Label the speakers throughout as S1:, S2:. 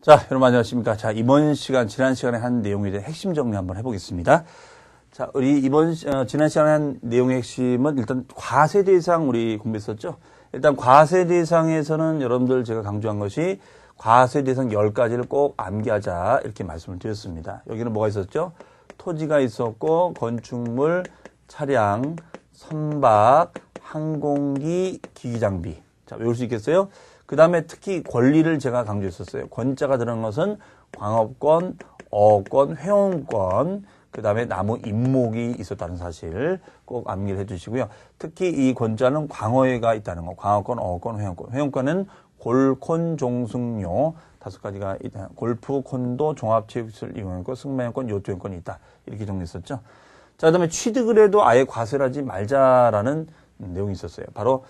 S1: 자, 여러분 안녕하십니까. 자, 지난 시간에 한 내용에 대해 핵심 정리 한번 해보겠습니다. 자, 우리 지난 시간에 한 내용의 핵심은 일단 과세 대상 우리 공부했었죠. 일단 과세 대상에서는 여러분들 제가 강조한 것이 과세 대상 10가지를 꼭 암기하자 이렇게 말씀을 드렸습니다. 여기는 뭐가 있었죠? 토지가 있었고, 건축물, 차량, 선박, 항공기, 기기장비. 자, 외울 수 있겠어요? 그 다음에 특히 권리를 제가 강조했었어요. 권자가 들어간 것은 광업권, 어권, 회원권, 그 다음에 나무 임목이 있었다는 사실 꼭 암기를 해주시고요. 특히 이 권자는 광어회가 있다는 거. 광어권, 어권, 회원권. 회원권은 골, 콘, 종승료 5가지가 있다. 골프, 콘도, 종합체육시설 이용권권, 승마용권, 요트용권이 있다. 이렇게 정리했었죠. 자, 그 다음에 취득을 해도 아예 과세를 하지 말자라는 내용이 있었어요. 바로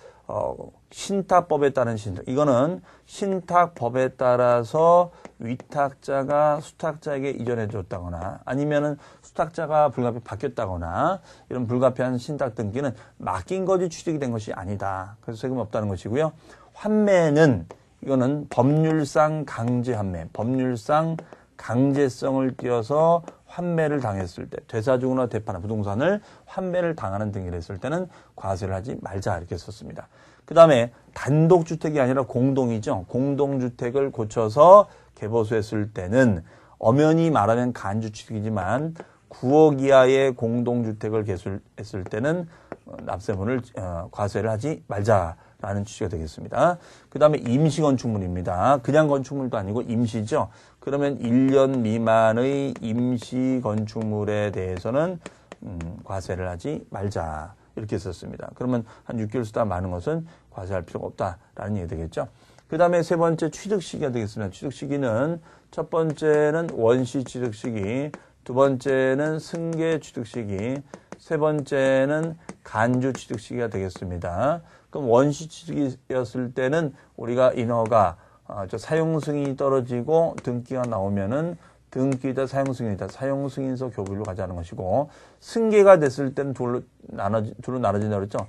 S1: 신탁법에 따른 신탁. 이거는 신탁법에 따라서 위탁자가 수탁자에게 이전해 줬다거나 아니면은 수탁자가 불가피하게 바뀌었다거나 이런 불가피한 신탁 등기는 맡긴 거지 취득이 된 것이 아니다. 그래서 세금이 없다는 것이고요. 환매는 이거는 법률상 강제 환매, 법률상 강제성을 띄어서 환매를 당했을 때, 되사주거나 되파나 부동산을 환매를 당하는 등기를 했을 때는 과세를 하지 말자 이렇게 썼습니다. 그 다음에 단독주택이 아니라 공동이죠. 공동주택을 고쳐서 개보수했을 때는 엄연히 말하면 간주취득이지만 9억 이하의 공동주택을 개수했을 때는 납세분을 과세를 하지 말자라는 취지가 되겠습니다. 그 다음에 임시건축물입니다. 그냥 건축물도 아니고 임시죠. 그러면 1년 미만의 임시건축물에 대해서는 과세를 하지 말자 이렇게 썼습니다. 그러면 한 6개월 쓰다 많은 것은 과세할 필요가 없다라는 얘기 되겠죠. 그 다음에 세 번째 취득 시기가 되겠습니다. 취득 시기는 첫 번째는 원시 취득 시기, 두 번째는 승계 취득 시기, 세 번째는 간주 취득 시기가 되겠습니다. 그럼 원시 취득이었을 때는 우리가 인허가 사용 승인이 떨어지고 등기가 나오면은 등기이다 사용승인이다. 사용승인서 교부로 가자는 것이고, 승계가 됐을 때는 둘로 나눠진다고 그랬죠.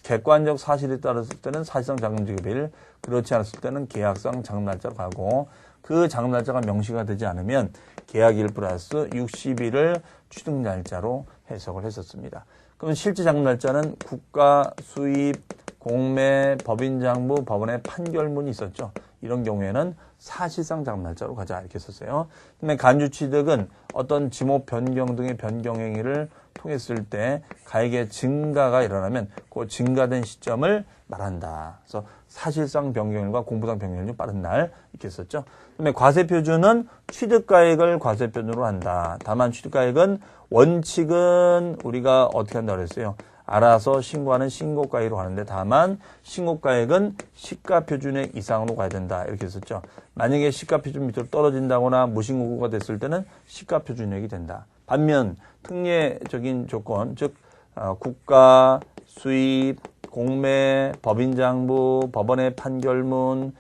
S1: 객관적 사실에 따랐을 때는 사실상 자금지급일, 그렇지 않았을 때는 계약상 장날짜로 가고, 그 장날짜가 명시가 되지 않으면 계약일 플러스 60일을 취득날짜로 해석을 했었습니다. 그러면 실제 장날짜는 국가, 수입, 공매, 법인장부, 법원의 판결문이 있었죠. 이런 경우에는 사실상 장날짜로 가자 이렇게 썼어요. 근데 간주취득은 어떤 지목 변경 등의 변경 행위를 통했을 때 가액의 증가가 일어나면 그 증가된 시점을 말한다. 그래서 사실상 변경일과 공부상 변경일 중 빠른 날 이렇게 썼죠. 그다음에 과세표준은 취득가액을 과세표준으로 한다. 다만 취득가액은 원칙은 우리가 어떻게 한다고 그랬어요? 알아서 신고하는 신고가액으로 가는데 다만 신고가액은 시가표준액 이상으로 가야 된다 이렇게 했었죠. 만약에 시가표준 밑으로 떨어진다거나 무신고가 됐을 때는 시가표준액이 된다. 반면 특례적인 조건 즉 국가, 수입, 공매, 법인장부, 법원의 판결문,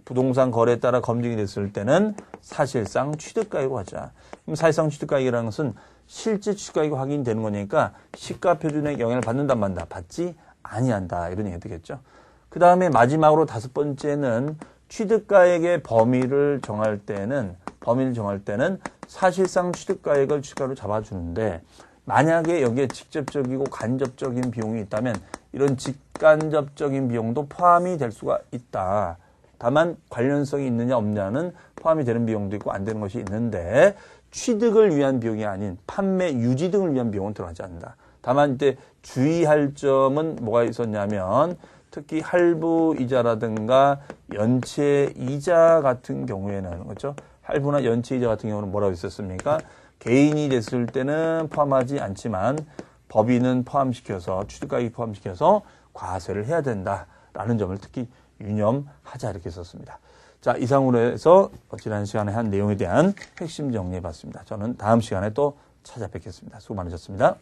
S1: 부동산 거래에 따라 검증이 됐을 때는 사실상 취득가액으로 하자. 그럼 사실상 취득가액이라는 것은 실제 취득가액이 확인되는 거니까 시가표준액 영향을 받는다 만다 받지 아니한다 이런 얘기가 되겠죠. 그 다음에 마지막으로 5번째는 취득가액의 범위를 정할 때는 사실상 취득가액을 취득가로 잡아주는데 만약에 여기에 직접적이고 간접적인 비용이 있다면 이런 직간접적인 비용도 포함이 될 수가 있다. 다만 관련성이 있느냐 없느냐는 포함이 되는 비용도 있고 안 되는 것이 있는데 취득을 위한 비용이 아닌 판매 유지 등을 위한 비용은 들어가지 않는다. 다만 이때 주의할 점은 뭐가 있었냐면 특히 할부 이자라든가 연체 이자 같은 경우에는 그렇죠? 할부나 연체 이자 같은 경우는 뭐라고 있었습니까? 개인이 됐을 때는 포함하지 않지만 법인은 포함시켜서 취득가액이 포함시켜서 과세를 해야 된다라는 점을 특히 유념하자 이렇게 썼습니다. 자, 이상으로 해서 지난 시간에 한 내용에 대한 핵심 정리해봤습니다. 저는 다음 시간에 또 찾아뵙겠습니다. 수고 많으셨습니다.